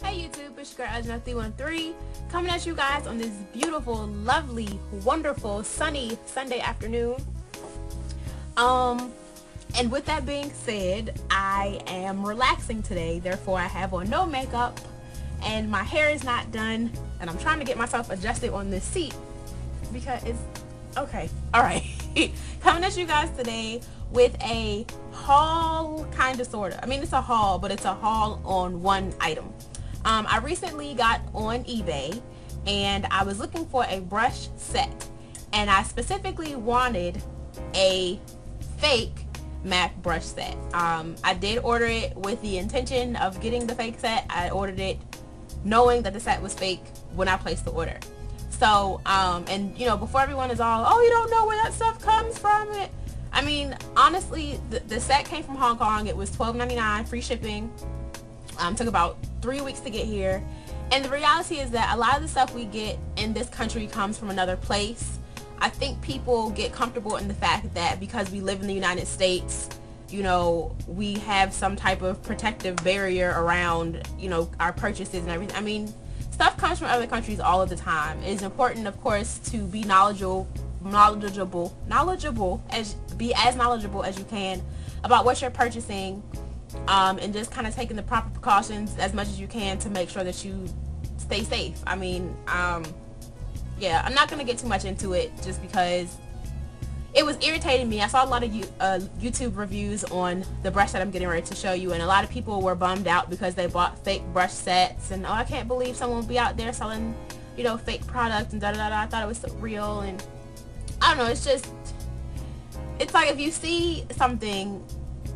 Hey YouTube, it's your girl Ajna313 coming at you guys on this beautiful, lovely, wonderful, sunny Sunday afternoon. And with that being said, I am relaxing today, therefore I have on no makeup and my hair is not done, and I'm trying to get myself adjusted on this seat because it's okay. Alright. Coming at you guys today with a haul, kind of, sort of. I mean, it's a haul, but it's a haul on one item. I recently got on eBay and I was looking for a brush set, and I specifically wanted a fake MAC brush set. I did order it with the intention of getting the fake set. I ordered it knowing that the set was fake when I placed the order. So, and you know, before everyone is all, oh, you don't know where that stuff comes from. I mean, honestly, the set came from Hong Kong. It was $12.99, free shipping. Took about 3 weeks to get here. And the reality is that a lot of the stuff we get in this country comes from another place. I think people get comfortable in the fact that because we live in the United States, you know, we have some type of protective barrier around, you know, our purchases and everything. I mean, stuff comes from other countries all of the time. It is important, of course, to be knowledgeable as you can about what you're purchasing, and just kind of taking the proper precautions as much as you can to make sure that you stay safe. I mean, yeah, I'm not gonna get too much into it just because it was irritating me. I saw a lot of YouTube reviews on the brush that I'm getting ready to show you, and a lot of people were bummed out because they bought fake brush sets, and oh, I can't believe someone would be out there selling, you know, fake products and da da da. I thought it was so real, and I don't know, it's just, it's like if you see something,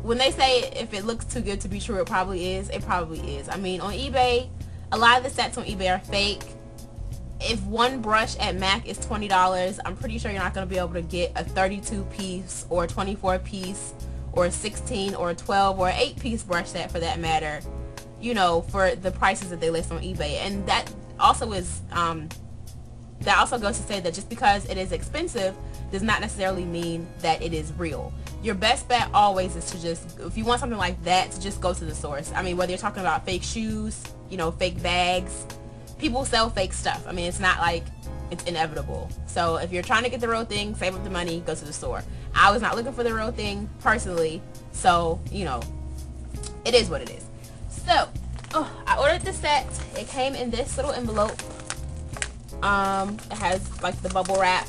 when they say if it looks too good to be true, it probably is. It probably is. I mean, on eBay, a lot of the sets on eBay are fake. If one brush at MAC is $20, I'm pretty sure you're not going to be able to get a 32 piece or a 24 piece or a 16 or a 12 or an 8 piece brush set for that matter, you know, for the prices that they list on eBay. And that also is, that also goes to say that just because it is expensive does not necessarily mean that it is real. Your best bet always is to just, if you want something like that, to just go to the source. I mean, whether you're talking about fake shoes, you know, fake bags, people sell fake stuff. I mean, it's not like it's inevitable. So if you're trying to get the real thing, save up the money, go to the store. I was not looking for the real thing personally, so, you know, it is what it is. So, I ordered the set. It came in this little envelope. It has like the bubble wrap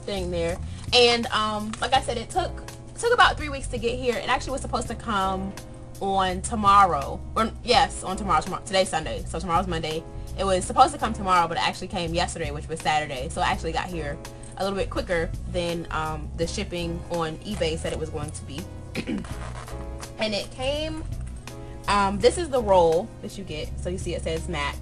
thing there, and like I said, it took about 3 weeks to get here. It actually was supposed to come on tomorrow, or yes, on tomorrow. Today's Sunday, so tomorrow's Monday. It was supposed to come tomorrow, but it actually came yesterday, which was Saturday. So it actually got here a little bit quicker than the shipping on eBay said it was going to be. And it came, this is the roll that you get. So you see it says MAC,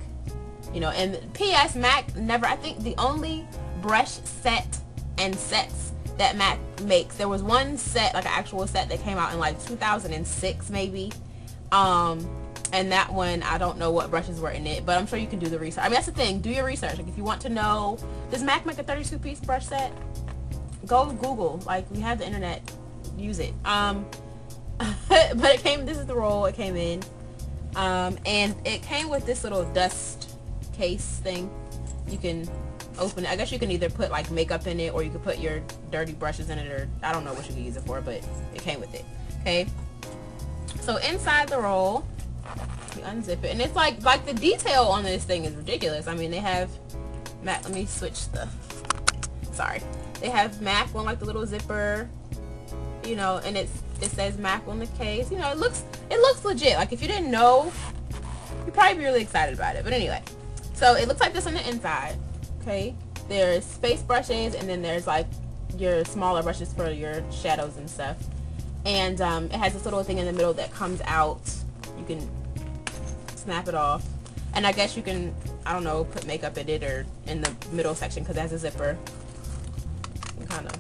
you know, and P.S. MAC never, I think the only brush set and sets that MAC makes, there was one set, like an actual set, that came out in like 2006 maybe, and that one, I don't know what brushes were in it, but I'm sure you can do the research. I mean, that's the thing, do your research. Like, if you want to know, does MAC make a 32 piece brush set? Go Google, like, we have the internet, use it. But it came, this is the roll it came in, and it came with this little dust case thing. You can open it. I guess you can either put like makeup in it, or you could put your dirty brushes in it, or I don't know what you can use it for, but it came with it. Okay, so inside the roll, you unzip it, and it's like the detail on this thing is ridiculous. I mean, they have MAC, let me switch the, sorry, they have MAC on like the little zipper, you know, and it says MAC on the case. You know, it looks legit. Like, if you didn't know, you'd probably be really excited about it. But anyway, so it looks like this on the inside. Okay, there's space brushes, and then there's like your smaller brushes for your shadows and stuff, and it has this little thing in the middle that comes out. You can snap it off, and I guess you can, I don't know, put makeup in it or in the middle section because it has a zipper. You can kind of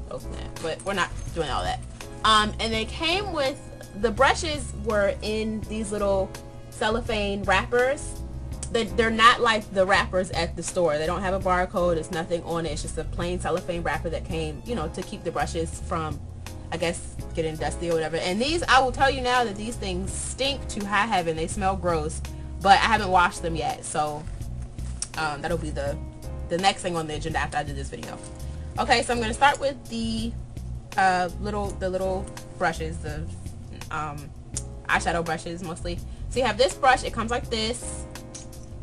open that, but we're not doing all that. And they came with, the brushes were in these little cellophane wrappers. They're not like the wrappers at the store. They don't have a barcode. It's nothing on it. It's just a plain cellophane wrapper that came, you know, to keep the brushes from I guess, getting dusty or whatever. And these, I will tell you now that these things stink to high heaven. They smell gross, but I haven't washed them yet. So that'll be the next thing on the agenda after I do this video. Okay, so I'm going to start with the little brushes, the eyeshadow brushes mostly. So you have this brush. It comes like this,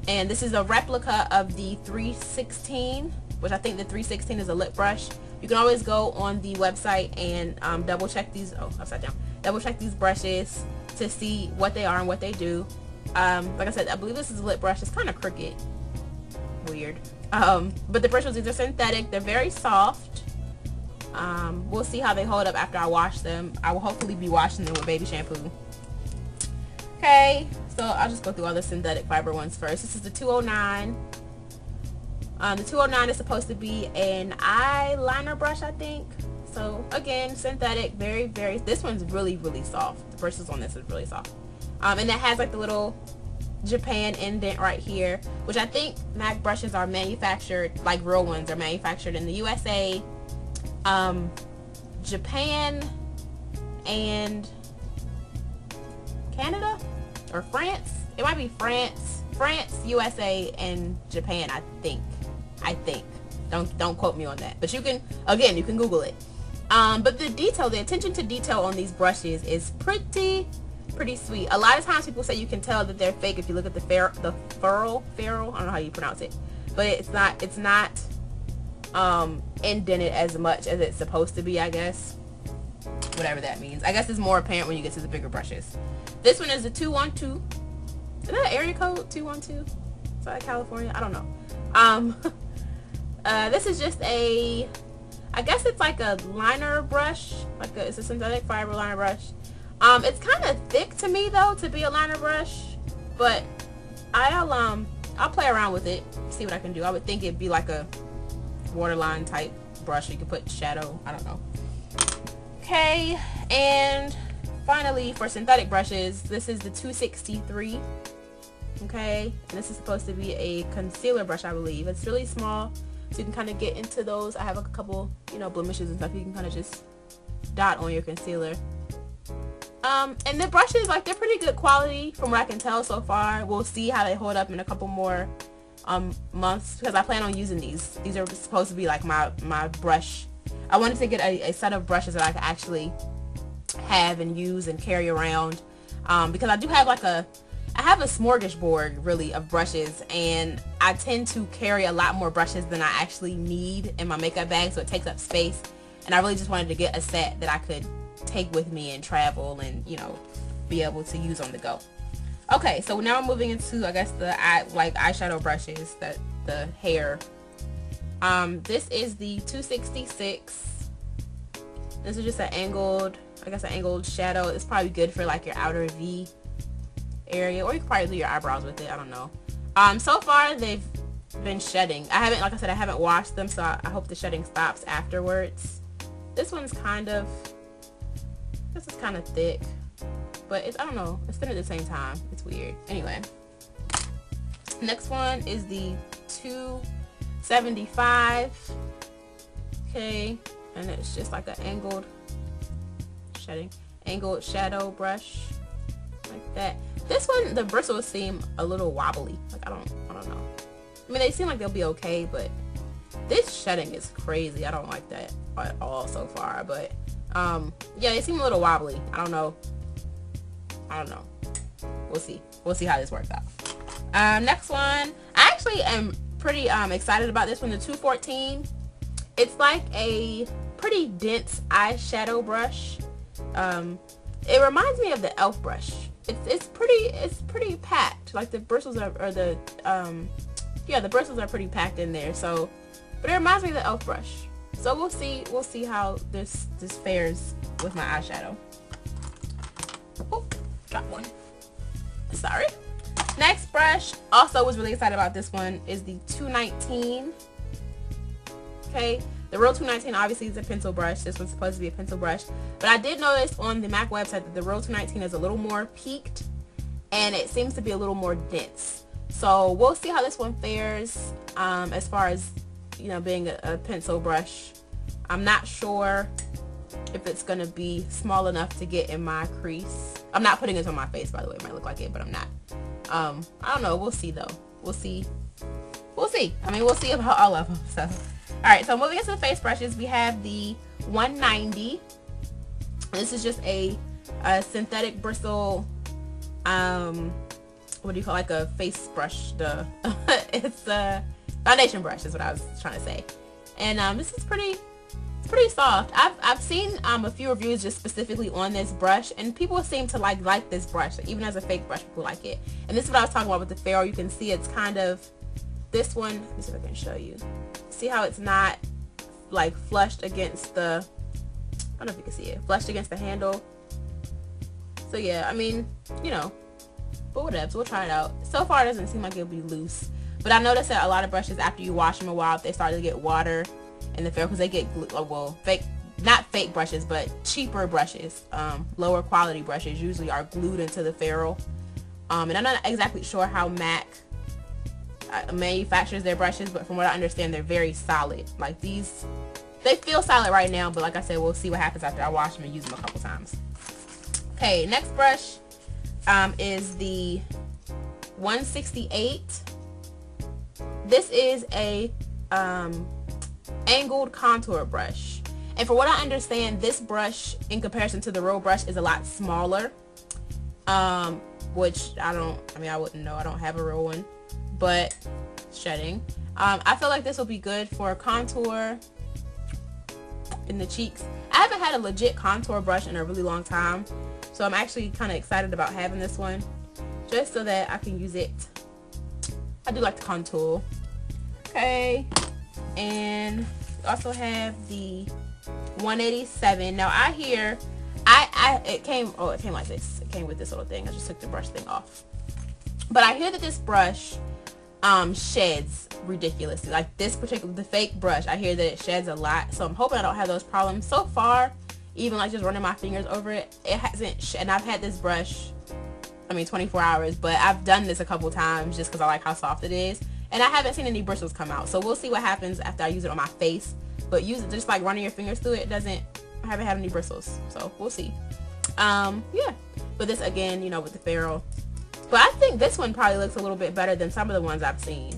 and this is a replica of the 316, which I think the 316 is a lip brush. You can always go on the website and double check these. Oh, upside down. Double check these brushes to see what they are and what they do. Like I said, I believe this is a lip brush. It's kind of crooked, weird. But the bristles, these are synthetic. They're very soft. We'll see how they hold up after I wash them. I will hopefully be washing them with baby shampoo. Okay, so I'll just go through all the synthetic fiber ones first. This is the 209. The 209 is supposed to be an eyeliner brush, I think. So again, synthetic, very, very, this one's really, really soft. The bristles on this is really soft. And it has like the little Japan indent right here, which I think MAC brushes are manufactured, like real ones are manufactured in the USA, Japan, and Canada or France. It might be France, USA, and Japan, I think. Don't quote me on that, but you can Google it. But the attention to detail on these brushes is pretty sweet. A lot of times people say you can tell that they're fake if you look at the ferrule, I don't know how you pronounce it, but it's not indented as much as it's supposed to be, I guess. Whatever that means. I guess it's more apparent when you get to the bigger brushes. This one is the 212. Is that an area code? 212? Is that California? I don't know. This is just I guess it's like a liner brush. It's a synthetic fiber liner brush. It's kind of thick to me though to be a liner brush, but I'll play around with it, see what I can do. I would think it'd be like a waterline type brush. You could put shadow. I don't know. Okay, and finally for synthetic brushes, this is the 263. Okay, and this is supposed to be a concealer brush, I believe. It's really small, so you can kind of get into those. I have a couple, blemishes and stuff. You can kind of just dot on your concealer. And the brushes, like, they're pretty good quality from what I can tell so far. We'll see how they hold up in a couple more months, because I plan on using these. These are supposed to be like my brush. I wanted to get a set of brushes that I could actually have and use and carry around, because I do have I have a smorgasbord really of brushes, and I tend to carry a lot more brushes than I actually need in my makeup bag, so it takes up space. And I really just wanted to get a set that I could take with me and travel and, be able to use on the go. Okay, so now I'm moving into, I guess, the eyeshadow brushes, the hair. This is the 266. This is just an angled shadow. It's probably good for like your outer V area, or you can probably do your eyebrows with it. I don't know. So far they've been shedding. Like I said, I haven't washed them, so I hope the shedding stops afterwards. This is kind of thick, but I don't know, it's thin at the same time. It's weird. Anyway, next one is the 275. Okay, and it's just like an angled shadow brush like that. This one, the bristles seem a little wobbly. Like I don't know. I mean, they seem like they'll be okay, but this shedding is crazy. I don't like that at all so far. But yeah, they seem a little wobbly. I don't know. We'll see how this works out. Next one, I actually am pretty excited about this one, the 214. It's like a pretty dense eyeshadow brush. It reminds me of the e.l.f. brush. It's pretty packed. Like the bristles the bristles are pretty packed in there. So, but it reminds me of the e.l.f. brush. So we'll see how this fares with my eyeshadow. Oh, dropped one. Sorry. Next brush, also was really excited about this one, is the 219. Okay, the real 219 obviously is a pencil brush. This one's supposed to be a pencil brush, but I did notice on the MAC website that the real 219 is a little more peaked, and it seems to be a little more dense. So we'll see how this one fares as far as being a pencil brush. I'm not sure if it's gonna be small enough to get in my crease. I'm not putting it on my face, by the way. It might look like it, but I'm not. I don't know. We'll see though. We'll see. We'll see. I mean, we'll see about all of them. So, all right. So moving into the face brushes, we have the 190. This is just a synthetic bristle. What do you call, like a face brush? It's a foundation brush is what I was trying to say. And this is pretty soft. I've seen a few reviews just specifically on this brush, and people seem to like this brush. Even as a fake brush, people like it. And this is what I was talking about with the ferrule. You can see it's kind of, this one, let me see if I can show you. See how it's not like flushed against the, I don't know if you can see it, flushed against the handle. So yeah, I mean, you know, but whatever, so we'll try it out. So far it doesn't seem like it'll be loose, but I noticed that a lot of brushes, after you wash them a while, they start to get water in the ferrule because they get well, not fake brushes, but cheaper brushes, lower quality brushes usually are glued into the ferrule. And I'm not exactly sure how MAC manufactures their brushes, but from what I understand, they're very solid. Like these, they feel solid right now, but like I said, we'll see what happens after I wash them and use them a couple times. Okay, next brush is the 168. This is a angled contour brush, and for what I understand, this brush in comparison to the real brush is a lot smaller, which I wouldn't know. I don't have a real one, but shedding. I feel like this will be good for contour in the cheeks. I haven't had a legit contour brush in a really long time, so I'm actually kind of excited about having this one just so that I can use it. I do like to contour. Okay, and we also have the 187. Now I hear it came like this. It came with this little thing. I just took the brush thing off, but I hear that this brush sheds ridiculously. Like this particular, the fake brush, I hear that it sheds a lot, so I'm hoping I don't have those problems. So far, even like just running my fingers over it, it hasn't and I've had this brush, I mean 24 hours, but I've done this a couple times just because I like how soft it is, and I haven't seen any bristles come out. So we'll see what happens after I use it on my face, but use it just like running your fingers through it, I haven't had any bristles, so we'll see. Yeah, but this again, you know, with the ferrule. But I think this one probably looks a little bit better than some of the ones I've seen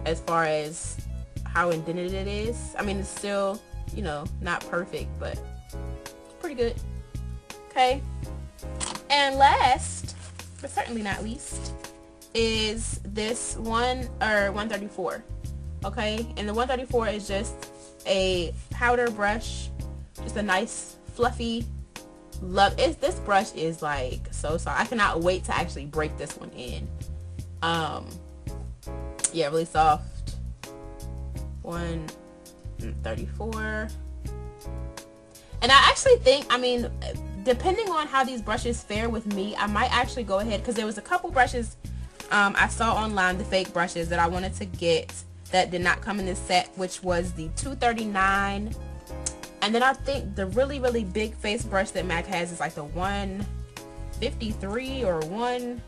as far as how indented it is. I mean, it's still, you know, not perfect, but pretty good. Okay. And last, but certainly not least, is this 134. Okay. And the 134 is just a powder brush, just a nice fluffy, this brush is like so soft. I cannot wait to actually break this one in. Yeah, really soft. 134. And I actually think, I mean, depending on how these brushes fare with me, I might actually go ahead, because there was a couple brushes I saw online, the fake brushes that I wanted to get that did not come in this set, which was the 239. And then I think the really, really big face brush that MAC has is like the 153 or I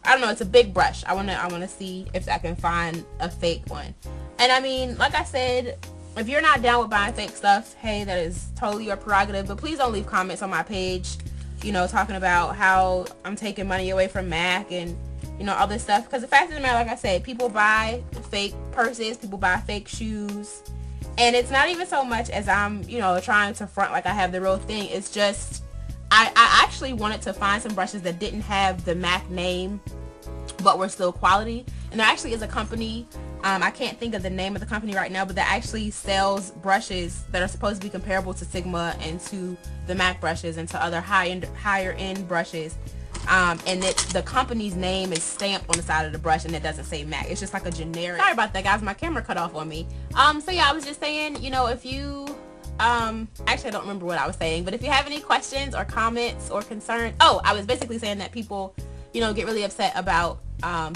don't know, it's a big brush. I wanna see if I can find a fake one. And I mean, like I said, if you're not down with buying fake stuff, hey, that is totally your prerogative, but please don't leave comments on my page, you know, talking about how I'm taking money away from MAC and, you know, all this stuff. Because the fact of the matter, like I said, people buy fake purses, people buy fake shoes. And it's not even so much as I'm, you know, trying to front like I have the real thing. It's just, I actually wanted to find some brushes that didn't have the MAC name, but were still quality. And there actually is a company, I can't think of the name of the company right now, but that actually sells brushes that are supposed to be comparable to Sigma and to the MAC brushes and to other higher end brushes. And the company's name is stamped on the side of the brush, and it doesn't say MAC. It's just like a generic. Sorry about that, guys. My camera cut off on me. So yeah, I was just saying, you know, if you actually I don't remember what I was saying, but if you have any questions or comments or concerns, I was basically saying that people, you know, get really upset about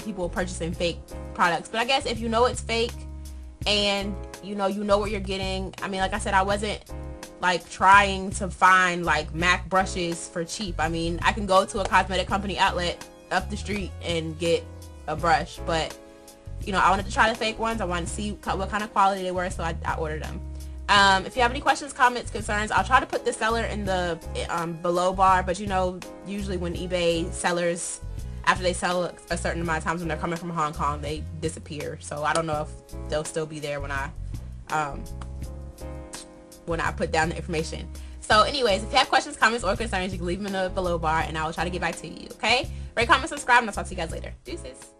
people purchasing fake products. But I guess if you know it's fake and you know what you're getting, I mean, like I said, I wasn't like trying to find like MAC brushes for cheap. I mean, I can go to a cosmetic company outlet up the street and get a brush, but you know, I wanted to try the fake ones. I wanted to see what kind of quality they were, so I ordered them. If you have any questions, comments, concerns, I'll try to put the seller in the below bar, but you know, usually when eBay sellers, after they sell a certain amount of times when they're coming from Hong Kong, they disappear. So I don't know if they'll still be there when I put down the information. So anyways, if you have questions, comments, or concerns, you can leave them in the below bar and I will try to get back to you, okay? Rate, comment, subscribe, and I'll talk to you guys later. Deuces.